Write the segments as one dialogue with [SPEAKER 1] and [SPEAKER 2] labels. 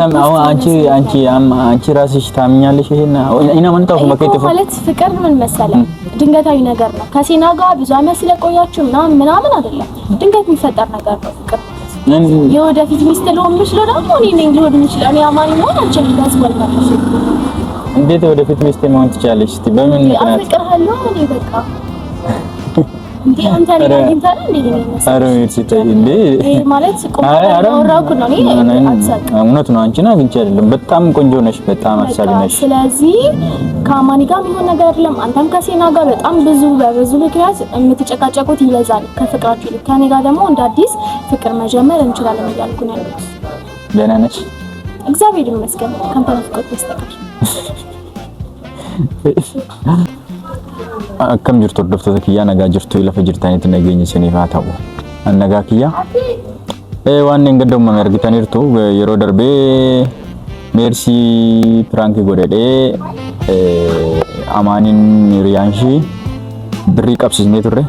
[SPEAKER 1] ሰም አሁን አንቺ ራስሽ ታምኛለሽ ይሄን እና ምን ታውቁ በከይት
[SPEAKER 2] ማለት ፍቅር ምን መሰለ ድንገታዊ ነገር ነው ከሲና ጋር ብዙ አመት ስለቆያችሁ ምናምን አይደለም ድንገት የሚፈጠር ነገር ነው ፍቅር የወደፊት ሚስት ልሆን ምችለው ደግሞ እኔ ነኝ ልሆን ምችለው እኔ አማኒ ነው አንቺ ልታስበል ማለት
[SPEAKER 1] እንዴት ወደፊት ሚስት መሆን ትችላለሽ እስቲ በምን ምክንያት
[SPEAKER 2] አፍቅርሃለሁ እኔ በቃ እንዴ አንተ ላይ እንታለ እንዴ
[SPEAKER 1] አረም ይርሲታይ እንዴ
[SPEAKER 2] ማለት ቆራቁ ነው እኔ አትሳቅ
[SPEAKER 1] እውነት ነው አንቺና ግንጭ አይደለም በጣም ቆንጆ ነሽ በጣም አሳቢ ነሽ
[SPEAKER 2] ስለዚህ ከአማኒ ጋር ምን ነገር አይደለም አንተም ከሲና ጋር በጣም በብዙ ምክንያት የምትጨቃጨቁት ይበዛል ከፍቅራችሁ ከኔ ጋር ደግሞ እንደ አዲስ ፍቅር መጀመር እንችላለን እያልኩ ነው ያለው
[SPEAKER 1] ደህና ነሽ
[SPEAKER 2] እግዚአብሔር ይመስገን ካንተ ፍቅር ተስተካክል
[SPEAKER 1] akkam jirtu hordoftoota kiyyaa nagaa jirtu lafa jirtanitti nageenya isiniif haa ta'u nagaa kiyyaa waan hin gaddoomame argitaniirtu yeroo darbee meersi piraanki godhadhee amaaniin hiriyaanshii birrii qabsiisnee turre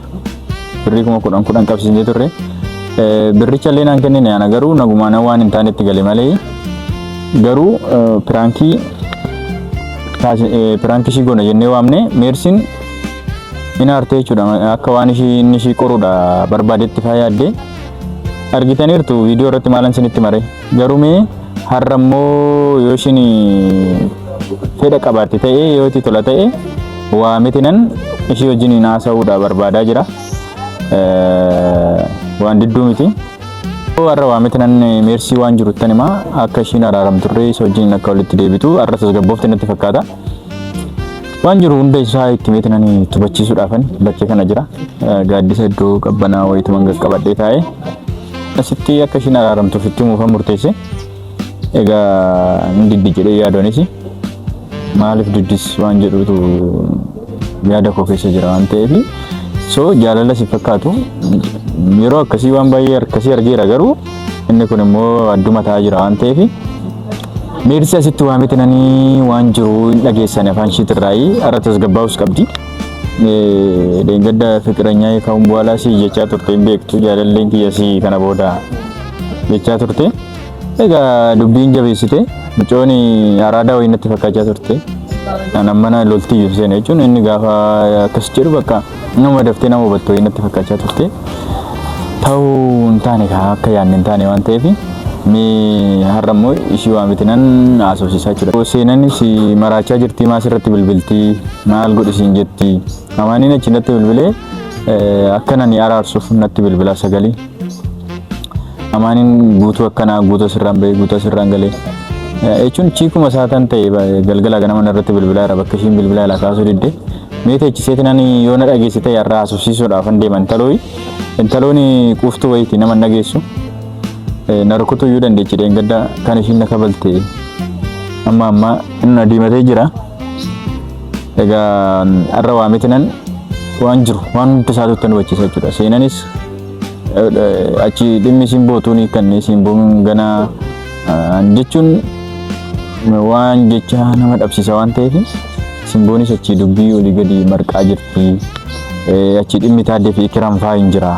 [SPEAKER 1] birrii kuma kudhan qabsiisnee turre birricha illee naan kennine ana garuu nagumaan waan hin taanetti gale malee garuu piraankii shi goona jennee waamne meersiin ina arte jechuudha akka waan inni qoruudha barbaadetti faayadde argitaniirtu viidiyoo irratti maalan sinitti mare garuu mee har'ammoo yoo ishin fedha qabaatti ta'ee yoo itti tola ta'e waametinan ishii wajjin haasa'uudha barbaadaa jira waan didduu miti har'a waametinan meersii waan jiruttan himaa akka ishiin araaramturree isa wajjin akka walitti deebitu har'a tasgabboofte natti fakkaata waan jiru hunda isaa itti meetinanii tubachiisuudhaafan bakkee kana jira gaaddisa iddoo qabbanaa wayitu manga qabadhee taa'ee asitti akka ishiin araaramtuuf itti muufa murteesse egaa diddi jedhee yaadonis maaliif diddis waan jedhutu yaada koo keessa jira waan ta'eef so jaalala si fakkaatu yeroo akkasii waan baay'ee akkasii argeera garuu inni kun immoo adduma taa'aa jira waan ta'eef meersi asitti waametinanii waan jiru dhageessan afaan shiitirraayi har'a tasgabbaa'us qabdi deengadda fiqiranyaa kaa'uun bu'aalaa si jechaa turte hin beektu jaalalleen kiyya si kana booda jechaa turte egaa dubbiin jabeessite mucooni araadaa wayii natti fakkaachaa turte ana mana loltii yuseen jechuun inni gaafa akkas jedhu bakka nama daftee nama hubattoo wayii natti fakkaachaa turte ta'uu hin taane akka yaadne hin taane waan ta'eef mi har'ammoo ishii waametinan haasofsiisaa jira seenan si maraachaa jirti maasirratti bilbilti maal godhisiin jetti amaaniin achi natti bilbilee akkanani araarsuuf natti bilbilaa sagalii amaaniin guutuu akkanaa guutuu sirraan bahee guutuu sirraan galee jechuun chiikuma saatan ta'e galgala ganama irratti bilbilaa jira bakka ishiin bilbilaa ilaa kaasuu didde meeta achiseetinan yoo na dhageessite har'a haasofsiisuudhaaf deeman intalooni quuftuu wayiiti nama dhageessu narkutu yu dandeechi deengadda kan ishiin na kabalte amma inni diimatee jira egaa har'a waametinan waan jiru waan hundi isaatu tan hubachiisa jechuudha seenanis achi dhimmi simbootuuni kan simboon gana jechuun waan jecha nama dhabsiisa waan ta'eef simboonis achi dubbii olii gadi marqaa jirti achi dhimmi taaddee fi kiraan faa hin jira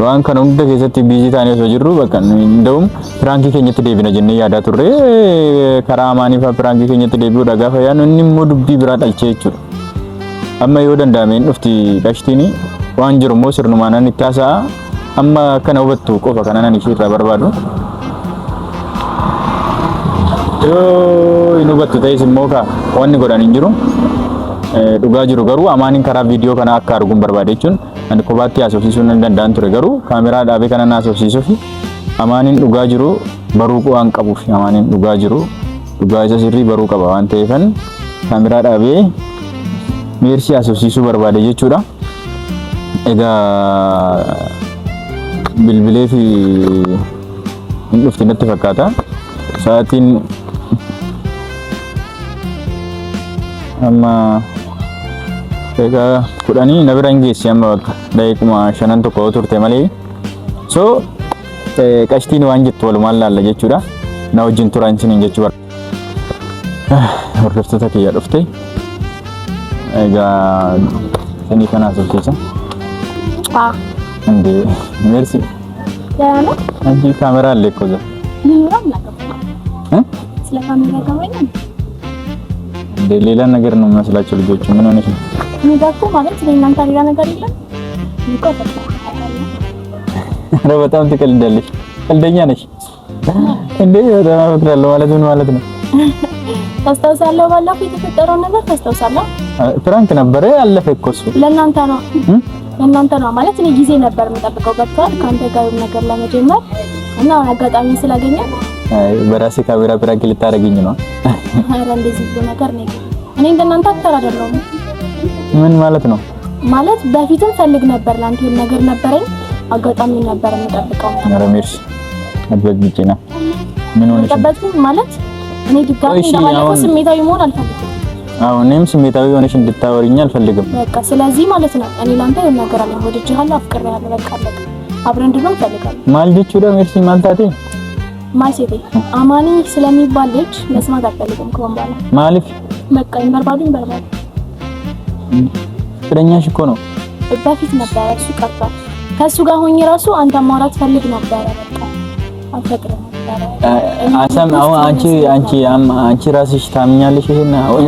[SPEAKER 1] waan kana hunda keessatti biizii taanee osoo jirru bakka ndawum piraankii keenyatti deebina jennee yaadaa turre karaa amaanii faa piraankii keenyatti deebi'uudha gaafa yaadnu inni immoo dubbii biraa dhalchee jechuudha amma yoo danda'ame hin dhufti dhashtiini waan jiru immoo sirnumaan itti haasa'a amma kana hubattu qofa kanan ishee irraa barbaadu yoo hin hubattu ta'es immoo wanni godhan hin jiru dhugaa jiru garuu amaaniin karaa viidiyoo kana akka arguun barbaade jechuun ani kophaatti haasofsiisuun hin danda'an ture garuu kaameraa dhaabee kana haasofsiisuuf amaaniin dhugaa jiru baruu waan qabuuf amaaniin dhugaa jiru dhugaa isa sirrii baruu qaba waan ta'eefan kaameraa dhaabee meersi haasofsiisuu barbaade jechuudha egaa bilbilee fi hin dhufti natti fakkaata sa'aatiin amma egaa kudhanii na bira hin geessi amma bakka daqiiquma 5 tokko turte malee so qashtiin waan jettu walumaan laalla jechuudha na wajjin turaan isiniin jechuu hordoftoota kiyya dhufte egaa sanii kana haasofsiisa እንዴ ሜርሲ ያና አንቺ ካሜራ አለ እኮ እዛ
[SPEAKER 2] ስለ ፋሚሊ ያገባኝ
[SPEAKER 1] ሌላ ነገር ነው የሚመስላቸው ልጆቹ። ምን ሆነሽ ነው?
[SPEAKER 2] እኔ ጋር ማለት እናንተ ሌላ ነገር የለም እኮ
[SPEAKER 1] ኧረ በጣም ትቀልዳለሽ። ቀልደኛ ነሽ እንዴ? በጣም አፈቅራለሁ ማለት ምን ማለት ነው?
[SPEAKER 2] ታስታውሳለህ? ባለፈው የተፈጠረው ነገር ታስታውሳለህ?
[SPEAKER 1] ፍራንክ ነበረ ያለፈ እኮ እሱ።
[SPEAKER 2] ለእናንተ ነው ማለት እኔ ጊዜ ነበር የምጠብቀው ገብቷል ከአንተ ጋር ነገር ለመጀመር እና አጋጣሚ ስላገኘ
[SPEAKER 1] በራሴ ካሜራ ፕራንክ ልታረግኝ ነው?
[SPEAKER 2] ኧረ እንደዚህ ነገር ነው። እኔ እንደናንተ አክተር አይደለሁም።
[SPEAKER 1] ምን ማለት ነው?
[SPEAKER 2] ማለት በፊትም ፈልግ ነበር ላንተ ነገር ነበረኝ አጋጣሚ ነበር የምጠብቀው።
[SPEAKER 1] ኧረ ሜርሲ አትበግጪና ምን ሆነሽ
[SPEAKER 2] ማለት እኔ ድጋሚ እንደማለፈው ስሜታዊ መሆን አልፈልግም።
[SPEAKER 1] እኔም ስሜታዊ ሆነሽ እንድታወሪኝ አልፈልግም።
[SPEAKER 2] በቃ ስለዚህ ማለት ነው እኔ ላንተ የሆነ ነገር አለኝ። ወድጄሃለሁ፣ አፍቅሬሃለሁ። በቃ አለቀ። አብረን እንድንሆን እፈልጋለሁ።
[SPEAKER 1] ማልዲቹ ደግሞ ሜርሲ ማልታቴ
[SPEAKER 2] ማልሴቴ አማኒ ስለሚባል ልጅ መስማት አልፈልግም። ከወንባላ
[SPEAKER 1] ማልፍ
[SPEAKER 2] በቃ ይመርባዱ
[SPEAKER 1] ፍቅረኛሽ እኮ ነው።
[SPEAKER 2] በፊት ነበር እሱ ቀርቷል። ከሱ ጋር ሆኜ ራሱ አንተ ማውራት ፈልግ ነበር። በቃ አፈቅረህ አንቺ ራስሽ ታምኛለሽ?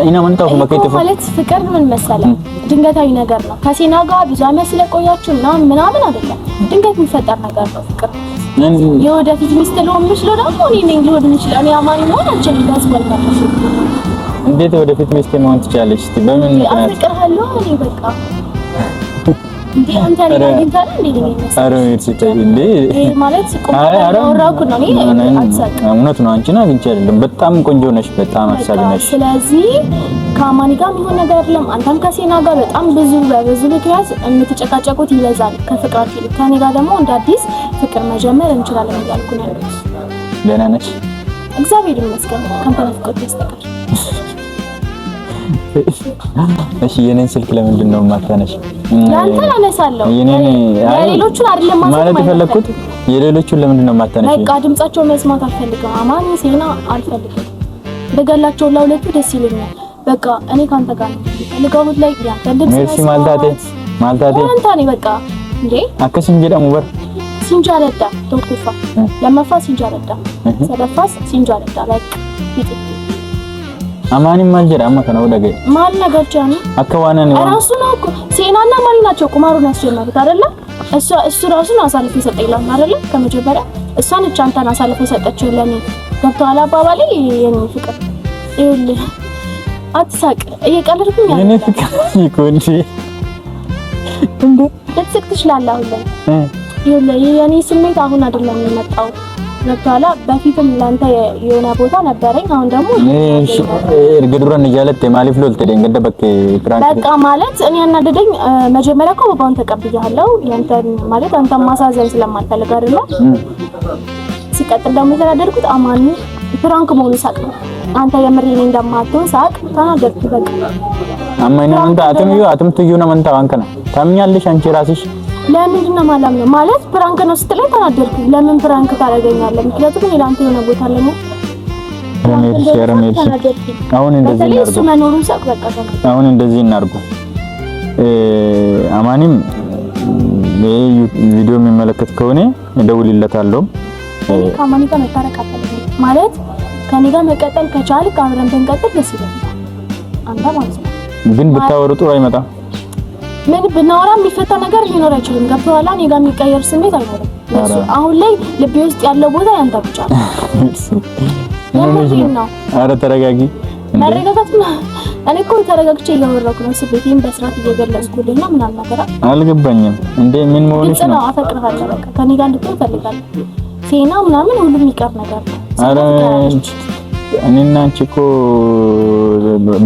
[SPEAKER 2] እና መንታው ማለት ፍቅር ምን መሰለህ ድንገታዊ ነገር ነው። ከሴና ጋር ብዙ ዓመት ስለቆያችሁ ምናምን አይደለም፣ ድንገት የሚፈጠር ነገር ነው። ፍቅር የወደፊት ሚስት ልሆን የምችለው ደግሞ እኔ ነኝ ልሆን የምችለው እኔ አማኒ መሆን አልችልም። ያስፈልጋለሽ።
[SPEAKER 1] እንዴት ወደፊት ሚስት መሆን ትችላለሽ? እስቲ በምን ምክንያት?
[SPEAKER 2] አፍቅርሃለሁ እኔ በቃ እንዴ አንተ ላይ እንታለ እንዴ ማለት
[SPEAKER 1] እውነት ነው። አንቺን አግኝቼ አይደለም። በጣም ቆንጆ ነሽ፣ በጣም አሳቢ ነሽ።
[SPEAKER 2] ስለዚህ ከአማኒ ጋር ምን ነገር አይደለም። አንተም ከሴና ጋር በጣም በብዙ ምክንያት የምትጨቃጨቁት ይበዛል ከፍቅራችሁ ይልቅ። ከኔ ጋር ደግሞ እንደ አዲስ ፍቅር መጀመር እንችላለን እያልኩ ነው ያለሁት።
[SPEAKER 1] ደህና ነሽ?
[SPEAKER 2] እግዚአብሔር ይመስገን ካንተ ፍቅር ይስተካከል።
[SPEAKER 1] እሺ የኔን ስልክ ለምንድን ነው የማታነሺ?
[SPEAKER 2] ያንተ አነሳለሁ። የሌሎቹን አይደለም
[SPEAKER 1] ማለት የፈለኩት የሌሎቹን ለምንድን ነው የማታነሺ?
[SPEAKER 2] በቃ ድምጻቸውን መስማት አልፈልግም። አማኒ ሴና አልፈልግም። በገላቸው ለሁለቱ ደስ ይለኛል። በቃ እኔ ካንተ ጋር ነው ልጋውት ላይ ያንተ ድምጽ
[SPEAKER 1] ሜርሲ ማልታቴ
[SPEAKER 2] አንተ ነኝ በቃ እንዴ
[SPEAKER 1] አከስ እንጀዳ ሙበር
[SPEAKER 2] ሲንጃለዳ ቶኩፋ ለማፋ ሲንጃለዳ ሰለፋስ ሲንጃለዳ በቃ
[SPEAKER 1] አማኒ ማልጀራ አማከና ወደገ
[SPEAKER 2] ማል ነገርቻኒ
[SPEAKER 1] አከዋና ነው
[SPEAKER 2] ራሱ ነው እኮ ሴናና ማሊ ናቸው ቁማሩን ያስጀመሩት አይደለ? እሱ ራሱ ነው አሳልፎ የሰጠኝ ለምን አይደለ? ከመጀመሪያ እሷ ነች አንተን አሳልፎ የሰጠችው ለኔ። ገብቶሃል አባባሌ? የኔ ፍቅር ይኸውልህ፣ አትሳቅ፣ እየቀለድኩኝ
[SPEAKER 1] የኔ ፍቅር ይኮንጂ እንዴ
[SPEAKER 2] ልትስቅ ትችላለህ አሁን ላይ። ይኸውልህ የኔ ስሜት አሁን አይደለም የመጣው ገብቶሃል? በፊትም ላንተ የሆነ ቦታ ነበረኝ። አሁን ደግሞ
[SPEAKER 1] እርግድብረን እያለት ማሊፍ ሎልተ ደንገደ
[SPEAKER 2] በቃ ማለት እኔ ያናደደኝ መጀመሪያ እኮ በባውን ተቀብያለሁ ያንተን ማለት አንተን ማሳዘን ስለማልፈልግ አይደለ? ሲቀጥል ደግሞ የተናደድኩት አማኒ ፍራንክ መሆኑ ሳቅ ነው። አንተ የምሬን እንደማትሆን ሳቅ ተናደድኩ። በቃ
[SPEAKER 1] አማይና አንተ አትምትዩ ነው መንታ አንከና ታምኛለሽ አንቺ ራስሽ
[SPEAKER 2] ለምንድን ነው ማላምነው? ማለት ፕራንክ ነው ስትለኝ ተናደድኩ። ለምን ፕራንክ ታደርገኛለህ? ምክንያቱም እኔ ላንተ የሆነ ቦታ አለኝ።
[SPEAKER 1] ረሜልሽ አሁን እንደዚህ እናርጉ።
[SPEAKER 2] እሱ መኖሩን ሳቅ በቃ
[SPEAKER 1] አሁን እንደዚህ እናርጉ። አማኒም ቪዲዮ የሚመለከት ከሆነ እደውልለታለሁ።
[SPEAKER 2] ከአማኒ ጋር መታረቅ አለብኝ ማለት ከኔ ጋር መቀጠል ከቻልክ አብረን ብንቀጥል ደስ ይለኛል። አንተ ማለት ነው
[SPEAKER 1] ግን ብታወሩ ጥሩ አይመጣም።
[SPEAKER 2] ምን ብናወራ የሚፈታ ነገር ሊኖር አይችልም። ገብቶሃል? እኔ ጋር የሚቀየር ስሜት አይኖርም። አሁን ላይ ልቤ ውስጥ ያለው ቦታ ያንተ ብቻ ነው።
[SPEAKER 1] ኧረ ተረጋጊ።
[SPEAKER 2] መረጋጋት ነው። እኔ እኮ ተረጋግቼ እያወራሁ ነው። ስሜቴን በስርዓት እየገለጽኩልኝ ነው ምናምን ነገር
[SPEAKER 1] አልገባኝም። እንዴ ምን መሆንሽ ነው?
[SPEAKER 2] አፈቅርሃለሁ በቃ ከኔ ጋር እንድትሆን እፈልጋለሁ። ሴና ምናምን ሁሉም የሚቀር ነገር ነው።
[SPEAKER 1] ኧረ እኔና አንቺ እኮ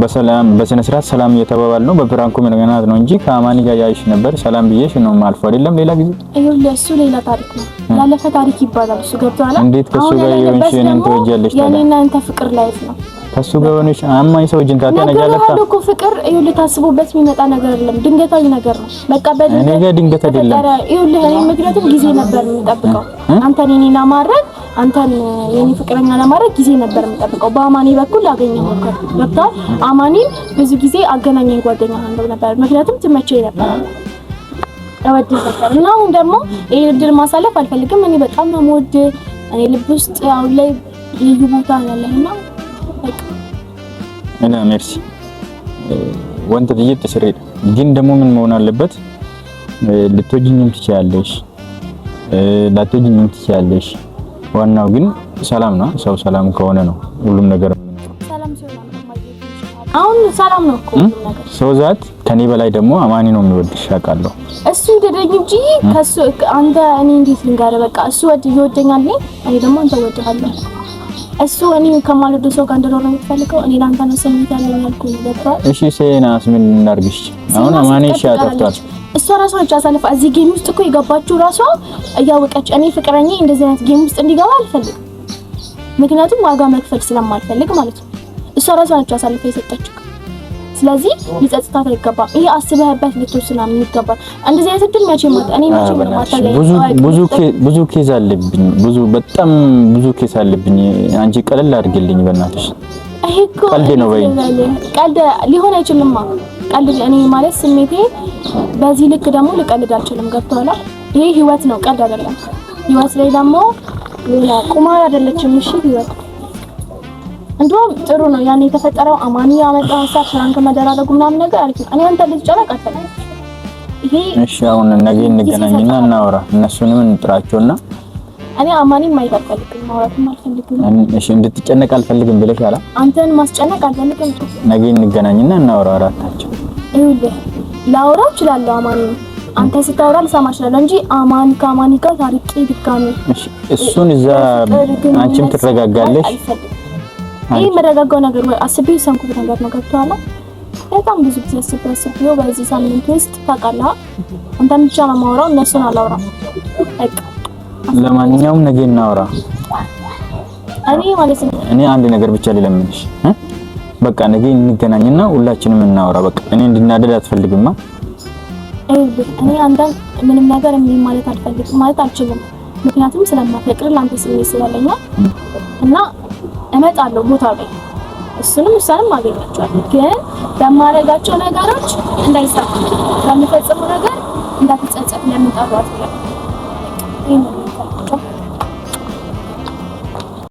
[SPEAKER 1] በሰላም በስነ ስርዓት ሰላም እየተባባል ነው። በፕራንኩ ምክንያት ነው እንጂ ከአማኒ ጋር ያይሽ ነበር። ሰላም ብዬሽ ነው ማልፎ አይደለም ሌላ ጊዜ።
[SPEAKER 2] ይኸውልህ እሱ ሌላ ታሪክ ነው። ያለፈ ታሪክ ይባላል። እሱ ገብቶሃል?
[SPEAKER 1] እንዴት ከሱ ጋር የሆንሽ እኔን ትወጃለሽ?
[SPEAKER 2] የኔና አንተ ፍቅር ላይፍ ነው።
[SPEAKER 1] ከሱ ጋር ሆነሽ አማኝ ሰው ጅንታ ተነጃለታ
[SPEAKER 2] እኮ ፍቅር ይኸውልህ ታስቦበት የሚመጣ ነገር አይደለም። ድንገታዊ ነገር ነው። በቃ
[SPEAKER 1] እኔ ጋር ድንገት አይደለም።
[SPEAKER 2] ይኸውልህ እኔ ምክንያቱም ጊዜ ነበር የምጠብቀው አንተን የኔና ማድረግ አንተን የኔ ፍቅረኛ ለማድረግ ጊዜ ነበር የምጠብቀው። በአማኒ በኩል አገኘው ነበር። ገብቶሃል? አማኒን ብዙ ጊዜ አገናኘኝ ጓደኛ አንደው ነበር። ምክንያቱም ትመቸኝ ነበር እወድህ ነበር እና አሁን ደግሞ ይሄ እድል ማሳለፍ አልፈልግም። እኔ በጣም ነው የምወድህ። እኔ ልብ ውስጥ አሁን ላይ ልዩ ቦታ ያለህና
[SPEAKER 1] እና ሜርሲ ወንት ልጅት ስሬድ ግን ደግሞ ምን መሆን አለበት? ልትወጂኝም ትችያለሽ ላትወጂኝም ትችያለሽ። ዋናው ግን ሰላም ነው። ሰው ሰላም ከሆነ ነው ሁሉም ነገር።
[SPEAKER 2] ሰላም ሲሆን አሁን ሰላም ነው እኮ ነገር።
[SPEAKER 1] ሰው ዛት ከኔ በላይ ደግሞ አማኒ ነው የሚወድሽ አውቃለሁ።
[SPEAKER 2] እሱ ይደረኝ እንጂ ከሱ አንተ እኔ እንዴት ልንገርህ? በቃ እሱ ይወደኛል፣ እኔ ደግሞ አንተ እወድሃለሁ። እሱ እኔ ከማልወደው ሰው ጋር እንደሆነ ነው የምትፈልገው። እኔ ላንተ ነው ስሜት ያለኝ ያልኩኝ ነበር።
[SPEAKER 1] እሺ ሴናስ ምን እናርግሽ? አሁን አማኒ ሻጣጣች
[SPEAKER 2] እሷ ራሷ ነች አሳልፋ እዚህ ጌም ውስጥ እኮ የገባችው ራሷ እያወቀች እኔ ፍቅረኛ እንደዚህ አይነት ጌም ውስጥ እንዲገባ አልፈልግም። ምክንያቱም ዋጋ መክፈል ስለማልፈልግ ማለት ነው። እሷ ራሷ ነች አሳልፋ የሰጠችው። ስለዚህ ሊጸጽታት አይገባም። ይሄ አስበህበት ልትወስና የሚገባ እንደዚህ አይነት እድል መቼም እኔ መቼም ማታገኝ።
[SPEAKER 1] ብዙ ኬዝ አለብኝ፣ በጣም ብዙ ኬዝ አለብኝ። አንቺ ቀለል አድርግልኝ በእናትሽ።
[SPEAKER 2] ይሄ እኮ
[SPEAKER 1] ቀልድ ነው በይ።
[SPEAKER 2] ቀልድ ሊሆን አይችልም። ቀልድ እኔ ማለት ስሜቴ በዚህ ልክ ደግሞ ልቀልድ አልችልም። ገብቶሃል? ይሄ ህይወት ነው፣ ቀልድ አይደለም። ህይወት ላይ ደግሞ ቁማር አይደለችም። እሺ ህይወት እንደውም ጥሩ ነው። ያን የተፈጠረው አማኒ ያመጣው ሀሳብ ፍራንክ መደራረጉ ምናምን ነገር አሪፍ ነው። እኔ አንተ ልጅ ጨረቃ አልፈልግም። ይሄ
[SPEAKER 1] እሺ አሁን ነገ እንገናኝና እናወራ፣ እነሱንም እንጥራቸውና
[SPEAKER 2] እኔ አማኒም አይፈልግም ማውራትም አልፈልግም።
[SPEAKER 1] እሺ እንድትጨነቅ አልፈልግም ብለሻላ?
[SPEAKER 2] አንተን ማስጨነቅ አልፈልግም።
[SPEAKER 1] ነገ እንገናኝና እናወራ አራታችን።
[SPEAKER 2] ይኸውልህ ላውራ እችላለሁ አማኒ፣ አንተ ስታወራ ልሰማ እችላለሁ እንጂ ከአማኒ ጋር ታሪቄ ድጋሚ
[SPEAKER 1] እሺ እሱን እዛ አንቺም ትረጋጋለሽ።
[SPEAKER 2] ይሄ መረጋጋው ነገር ወይ አስቤው ሰንኩት ነገር ነው። ገብቶሃል? በጣም ብዙ ጊዜ አስቤው በዚህ ሳምንት ውስጥ ታውቃለህ፣ አንተን ብቻ ነው የማወራው፣ እነሱን አላወራም። በቃ
[SPEAKER 1] ለማንኛውም ነገ እናወራ።
[SPEAKER 2] እኔ ማለት ነው
[SPEAKER 1] እኔ አንድ ነገር ብቻ ልለምንሽ፣ በቃ ነገ እንገናኝና ሁላችንም እናወራ። በቃ እኔ እንድናደድ አትፈልግማ?
[SPEAKER 2] እኔ አንተን ምንም ነገር ማለት አልፈልግም ማለት አልችልም። ምክንያቱም ስለማፈቅር ላንተ ስሜት ስላለኝ እና እመጣለሁ ቦታ ላይ እሱንም አገኛቸዋለሁ። ግን በማረጋቸው ነገሮች እንዳይሳካ በሚፈጽሙ ነገር እንዳትጸጸት ለምን ጠሯት ይላል።